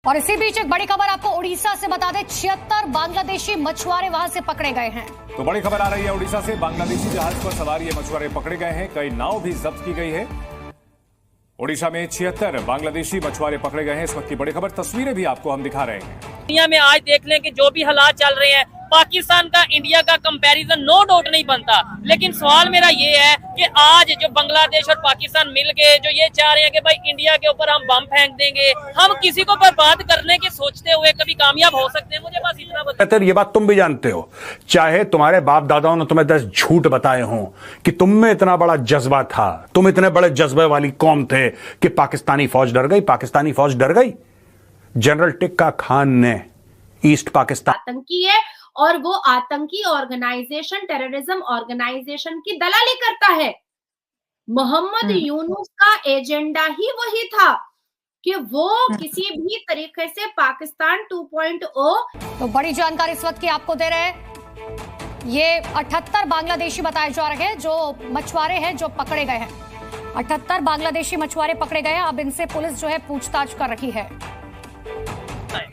और इसी बीच एक बड़ी खबर आपको उड़ीसा से बता दें, 76 बांग्लादेशी मछुआरे वहां से पकड़े गए हैं। तो बड़ी खबर आ रही है उड़ीसा से, बांग्लादेशी जहाज पर सवार ये मछुआरे पकड़े गए हैं। कई नाव भी जब्त की गई है। उड़ीसा में 76 बांग्लादेशी मछुआरे पकड़े गए हैं। इस वक्त की बड़ी खबर, तस्वीरें भी आपको हम दिखा रहे हैं। दुनिया में आज देख लें कि जो भी हालात चल रहे हैं, पाकिस्तान का इंडिया का कंपैरिजन नो डाउट नहीं बनता, लेकिन सवाल मेरा ये है कि आज जो बांग्लादेश और पाकिस्तान मिल गए जो ये चाह रहे हैं कि भाई इंडिया के ऊपर हम बम फेंक देंगे, हम किसी को बर्बाद करने की सोचते हुए कभी कामयाब हो सकते हैं? मुझे बस इतना बताइए। ये बात तुम भी जानते हो, चाहे तुम्हारे बाप दादाओं ने तुम्हें 10 झूठ बताए हों कि तुम में इतना बड़ा जज्बा था, तुम इतने बड़े जज्बे वाली कौम थे कि पाकिस्तानी फौज डर गई। पाकिस्तानी फौज डर गई। जनरल टिक्का खान ने ईस्ट पाकिस्तान आतंकी है और वो आतंकी ऑर्गेनाइजेशन, टेररिज्म ऑर्गेनाइजेशन की दलाली करता है। मोहम्मद यूनुस का एजेंडा ही वही था कि वो किसी भी तरीके से पाकिस्तान 2.0। तो बड़ी जानकारी इस वक्त की आपको दे रहे हैं। ये 78 बांग्लादेशी बताए जा रहे हैं जो मछुआरे हैं जो पकड़े गए हैं। 78 बांग्लादेशी मछुआरे पकड़े गए हैं। अब इनसे पुलिस जो है पूछताछ कर रही है।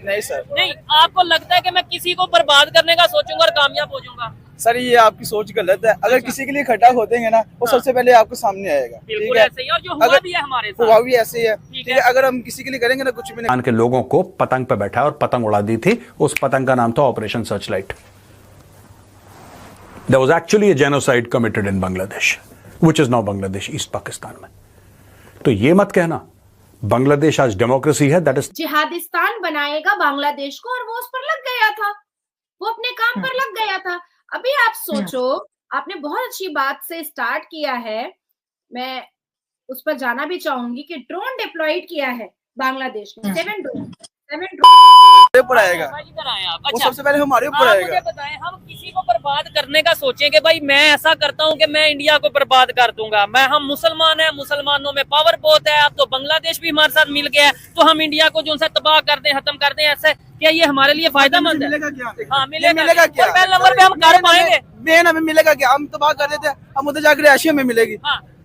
नहीं सर, नहीं, आपको लगता है कि मैं किसी को बर्बाद करने का सोचूंगा और कामयाब हो जाऊंगा? सर ये आपकी सोच गलत है। अगर किसी के लिए खड्डा खोदेंगे ना, वो सबसे पहले आपको सामने आएगा। बिल्कुल ऐसे ही, और जो हुआ भी है हमारे साथ, हुआ भी ऐसे ही है। ठीक है, अगर हम किसी के लिए करेंगे ना, कुछ भी नहीं। के लोगों को पतंग पे बैठा और पतंग उड़ा दी थी। उस पतंग का नाम था operation searchlight. There was actually a genocide committed in Bangladesh, which is now Bangladesh, east Pakistan में। तो ये मत कहना बांग्लादेश आज डेमोक्रेसी है, दैट इज जिहादिस्तान बनाएगा बांग्लादेश को, और वो उस पर लग गया था, वो अपने काम पर लग गया था। अभी आप सोचो, आपने बहुत अच्छी बात से स्टार्ट किया है, मैं उस पर जाना भी चाहूंगी कि ड्रोन डिप्लॉयड किया है बांग्लादेश में। 7 ड्रोन ऊपर आएगा। आप वो सबसे पहले हमारे ऊपर आएगा। मुझे बताएं, हम किसी को बर्बाद करने का सोचें कि भाई मैं ऐसा करता हूं कि मैं इंडिया को बर्बाद कर दूंगा, हम मुसलमान हैं, मुसलमानों में पावर बहुत है, अब तो बांग्लादेश भी हमारे साथ मिल गया है, तो हम इंडिया को जो सा तबाह कर दें, खत्म कर दें, ऐसे क्या ये हमारे लिए फायदेमंद है? हाँ, मिलेगा क्या? पहले नंबर पे हम कर पाएंगे? मेन हमें मिलेगा क्या? हम तबाह कर देते हैं, हम उधर जाकर एशिया में मिलेगी।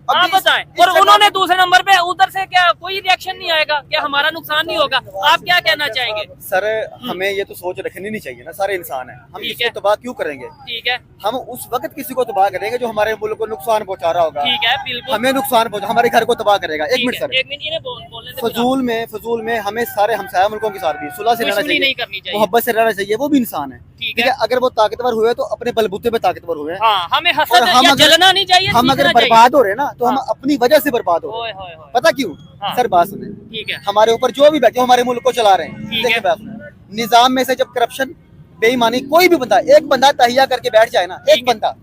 आप बताएं। और उन्होंने दूसरे नंबर पे उधर से क्या कोई रिएक्शन नहीं आएगा? क्या हमारा नुकसान नहीं होगा? आप क्या कहना चाहेंगे? सर हमें ये तो सोच रखनी नहीं चाहिए ना, सारे इंसान हैं, हम किसी को तबाह क्यों करेंगे? ठीक है, हम उस वक्त किसी को तबाह करेंगे जो हमारे मुल्क को नुकसान पहुंचा रहा होगा। ठीक है, बिल्कुल हमें नुकसान पहुंचा, हमारे घर को तबाह करेगा। एक मिनट सर, एक मिनट, इन्हें बोलने दे। फजूल में हमें सारे हमसाया मुल्कों के साथ भी सुलह से रहना नहीं चाहिए, करनी चाहिए, मोहब्बत से रहना चाहिए। वो भी इंसान है, ठीक है। अगर वो ताकतवर हुए तो अपने बलबूते पे ताकतवर हुए। हाँ, हमें हसद या जलना नहीं चाहिए। हम अगर बर्बाद हो रहे ना तो हम अपनी वजह से बर्बाद हो रहे हैं। पता क्यों? सर बात सुने, ठीक है, हमारे ऊपर जो भी बैठे हमारे मुल्क को चला रहे हैं, देखिए बात सुने, निजाम में से जब करप्शन, बेईमानी, कोई भी बंदा, एक बंदा तहिया करके बैठ जाए ना, एक बंदा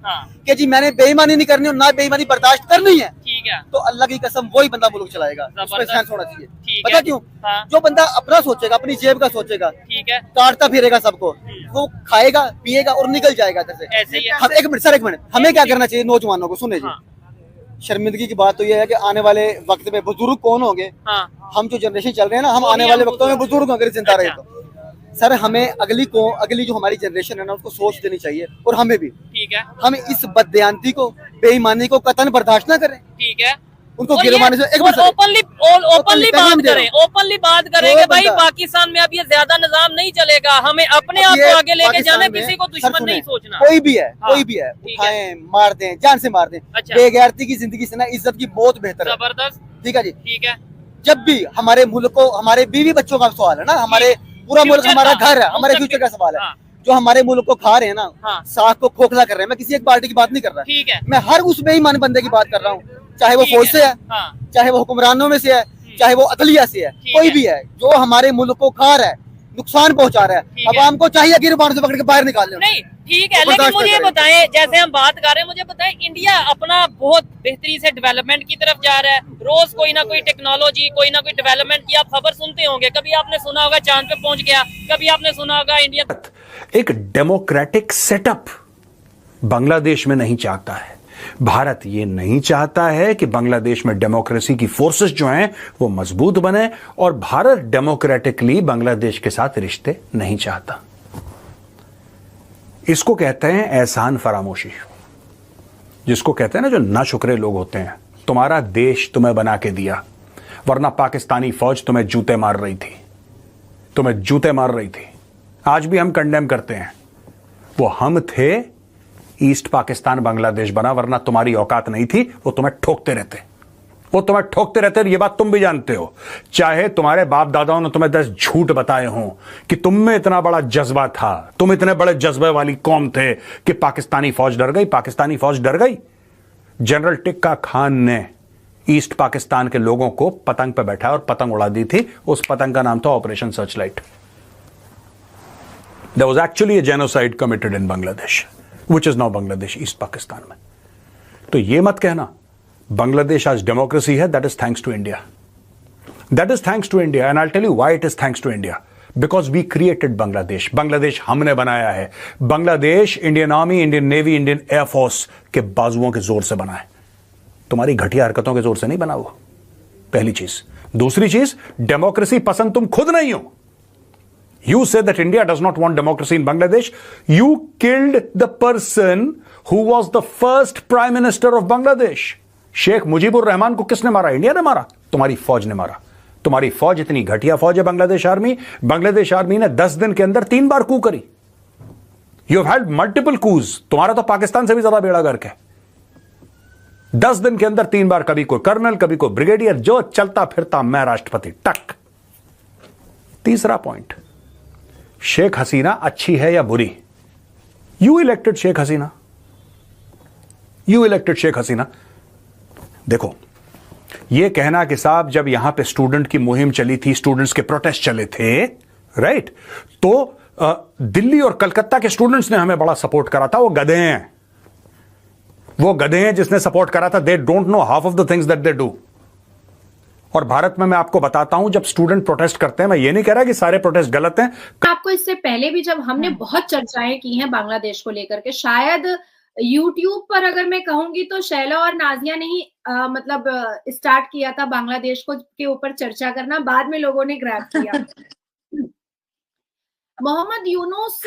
कि जी मैंने बेईमानी नहीं करनी और ना बेईमानी बर्दाश्त करनी है, ठीक है, तो अल्लाह की कसम वही बंदा मुल्क चलाएगा। उसमें सेंस होना चाहिए। पता क्यों? हाँ। जो बंदा अपना सोचेगा, अपनी जेब का सोचेगा, ठीक है, काटता फिरेगा सबको, वो खाएगा पिएगा और निकल जाएगा इधर से। ऐसे ही है। हम एक मिनट सर, एक मिनट, हमें क्या करना चाहिए नौजवानों को? सुने जी, शर्मिंदगी की बात तो ये है कि आने वाले वक्त में बुजुर्ग कौन होंगे? हम जो जनरेशन चल रहे हैं ना, हम आने वाले वक्तों में बुजुर्ग अगर जिंदा रहे तो सर हमें अगली जो हमारी जनरेशन है ना, उसको सोच देनी चाहिए, और हमें भी। ठीक है, हम इस बददयांती को, बेईमानी को कतन बर्दाश्त ना करें। ठीक है, उनको गिरवाने से ओपनली बात करें कि भाई पाकिस्तान में अब ये ज्यादा निजाम नहीं चलेगा, हमें अपने आप को आगे लेके जाना, किसी को दुश्मन नहीं सोचना। कोई भी है, कोई भी है, उठाएं, मार दें, जान से मार दें। बेगैरती की जिंदगी से ना इज्जत की बहुत बेहतर है। जबरदस्त, ठीक है जी, ठीक है। जब भी हमारे मुल्क को, हमारे बीवी बच्चों का सवाल है ना, हमारे पूरा मुल्क हमारा घर है, हमारे फ्यूचर का सवाल है। जो हमारे मुल्क को खा रहे हैं ना, साख को खोखला कर रहे हैं, मैं किसी एक पार्टी की बात नहीं कर रहा, ठीक है, मैं हर उस बेईमान बंदे की बात कर रहा हूँ, चाहे वो फौज से है, चाहे वो हुक्मरानों में से है, चाहे वो अदलिया से है, कोई भी है, जो हमारे मुल्क को खा रहा है, नुकसान पहुंचा रहा है। अब हमको चाहिए गिरबान से पकड़ के बाहर निकाल लें। नहीं, ठीक है, लेकिन मुझे बताएं, जैसे हम बात कर रहे हैं, मुझे बताएं, इंडिया अपना बहुत बेहतरी से डेवलपमेंट की तरफ जा रहा है, रोज कोई ना कोई टेक्नोलॉजी, कोई ना कोई डेवलपमेंट की आप खबर सुनते होंगे। कभी आपने सुना होगा चांद पे पहुंच गया, कभी आपने सुना होगा इंडिया। एक डेमोक्रेटिक सेटअप बांग्लादेश में नहीं चाहता है। भारत ये नहीं चाहता है कि बांग्लादेश में डेमोक्रेसी की फोर्सेस जो हैं वो मजबूत बने, और भारत डेमोक्रेटिकली बांग्लादेश के साथ रिश्ते नहीं चाहता। इसको कहते हैं एहसान फरामोशी, जिसको कहते हैं ना जो नाशुक्रे लोग होते हैं। तुम्हारा देश तुम्हें बना के दिया, वरना पाकिस्तानी फौज तुम्हें जूते मार रही थी। तुम्हें जूते मार रही थी, आज भी हम कंडेम करते हैं। वो हम थे, ईस्ट पाकिस्तान बांग्लादेश बना, वरना तुम्हारी औकात नहीं थी। वो तुम्हें ठोकते रहते, वो तुम्हें ठोकते रहते, ये बात तुम भी जानते हो। चाहे तुम्हारे बाप दादाओं ने तुम्हें 10 झूठ बताए हों कि तुम में इतना बड़ा जज्बा था, तुम इतने बड़े जज्बे वाली कौम थे कि पाकिस्तानी फौज डर गई, पाकिस्तानी फौज डर गई। जनरल टिक्का खान ने ईस्ट पाकिस्तान के लोगों को पतंग पे बैठा और पतंग उड़ा दी थी। उस पतंग का नाम था operation Searchlight. There was actually a genocide committed in Bangladesh, which is now Bangladesh, east Pakistan में। तो ये मत कहना बांग्लादेश आज डेमोक्रेसी है, that is thanks to India. That is thanks to India and I tell you why it is thanks to India. Because we created Bangladesh. Bangladesh हमने बनाया है। Bangladesh Indian army, Indian navy, Indian air force के बाजुओं के जोर से बना है, तुम्हारी घटिया हरकतों के जोर से नहीं बना वो। पहली चीज। दूसरी चीज, डेमोक्रेसी पसंद तुम खुद नहीं हो। You say that India does not want democracy in Bangladesh. You killed the person who was the first prime minister of Bangladesh. Sheikh Mujibur Rahman को किसने मारा? इंडिया ने मारा, तुम्हारी फौज ने मारा। तुम्हारी फौज इतनी घटिया फौज है बांग्लादेश आर्मी। बांग्लादेश आर्मी ने 10 दिन के अंदर 3 बार कू करी। You have had multiple coups. तुम्हारा तो पाकिस्तान से भी ज्यादा बेड़ा गर्क है। 10 दिन के अंदर 3 बार, कभी कोई कर्नल, कभी कोई ब्रिगेडियर, जो चलता फिरता मैं राष्ट्रपति, टक। तीसरा पॉइंट, शेख हसीना अच्छी है या बुरी? You elected Sheikh Hasina, you elected Sheikh Hasina. देखो, यह कहना कि साहब जब यहां पे स्टूडेंट की मुहिम चली थी, स्टूडेंट्स के प्रोटेस्ट चले थे, राइट, तो दिल्ली और कलकत्ता के स्टूडेंट्स ने हमें बड़ा सपोर्ट करा था। वो गधे हैं, वो गधे हैं जिसने सपोर्ट करा था। They don't know half of the things that they do. और भारत में मैं आपको बताता हूं, जब स्टूडेंट प्रोटेस्ट करते हैं, मैं ये नहीं कह रहा कि सारे प्रोटेस्ट गलत हैं। आपको इससे पहले भी जब हमने बहुत चर्चाएं की हैं बांग्लादेश को लेकर के, शायद यूट्यूब पर अगर मैं कहूंगी तो शैला और नाजिया ने ही स्टार्ट किया था बांग्लादेश को के ऊपर चर्चा करना, बाद में लोगों ने ग्रैब किया। मोहम्मद यूनुस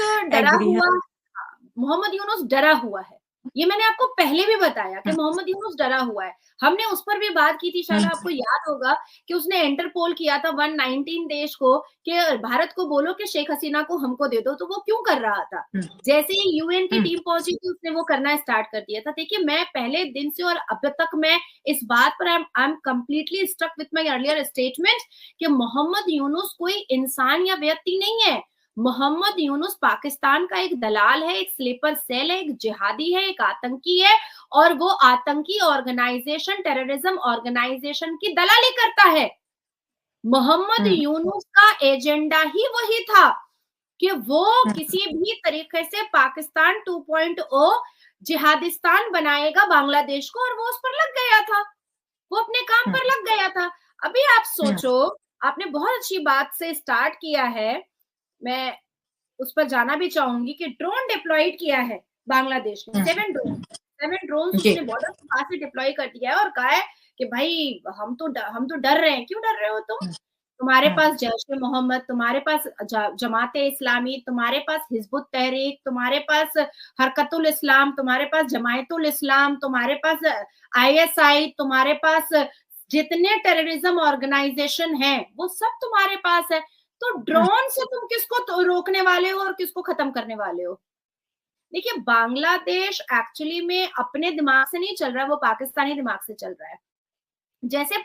डरा हुआ है। ये मैंने आपको पहले भी बताया कि मोहम्मद यूनुस डरा हुआ है। हमने उस पर भी बात की थी, शायद आपको याद होगा कि उसने इंटरपोल किया था 119 देश को कि भारत को बोलो कि शेख हसीना को हमको दे दो, तो वो क्यों कर रहा था? जैसे ही यूएन की टीम पहुंची थी, उसने वो करना स्टार्ट कर दिया था। देखिए, मैं पहले दिन से और अब तक मैं इस बात पर I am completely stuck with my earlier statement कि मोहम्मद यूनुस कोई इंसान या व्यक्ति नहीं है। मोहम्मद यूनुस पाकिस्तान का एक दलाल है, एक स्लीपर सेल है, एक जिहादी है, एक आतंकी है, और वो आतंकी ऑर्गेनाइजेशन, टेररिज्म ऑर्गेनाइजेशन की दलाली करता है। मोहम्मद यूनुस का एजेंडा ही वही था कि वो किसी भी तरीके से पाकिस्तान 2.0 जिहादिस्तान बनाएगा बांग्लादेश को, और वो उस पर लग गया था, वो अपने काम पर लग गया था। अभी आप सोचो, आपने बहुत अच्छी बात से स्टार्ट किया है, मैं उस पर जाना भी चाहूंगी कि ड्रोन डिप्लॉयड किया है बांग्लादेश ने। 7 ड्रोन उसने बॉर्डर के पास से डिप्लॉय कर दिया है और कहा है कि भाई हम तो डर रहे हैं। क्यों डर रहे हो तुम? तुम्हारे पास जैश ए मोहम्मद, तुम्हारे पास जमाते इस्लामी, तुम्हारे पास हिजबुत तहरीक, तुम्हारे पास हरकतुल इस्लाम, तुम्हारे पास जमायतुल इस्लाम, तुम्हारे पास ISI, तुम्हारे पास जितने टेररिज्म ऑर्गेनाइजेशन है वो सब तुम्हारे पास है। तो ड्रोन से तुम किसको रोकने वाले हो और किसको खत्म करने वाले हो? देखिए, बांग्लादेश एक्चुअली में अपने दिमाग से नहीं चल रहा है, वो पाकिस्तानी दिमाग से चल रहा है। जैसे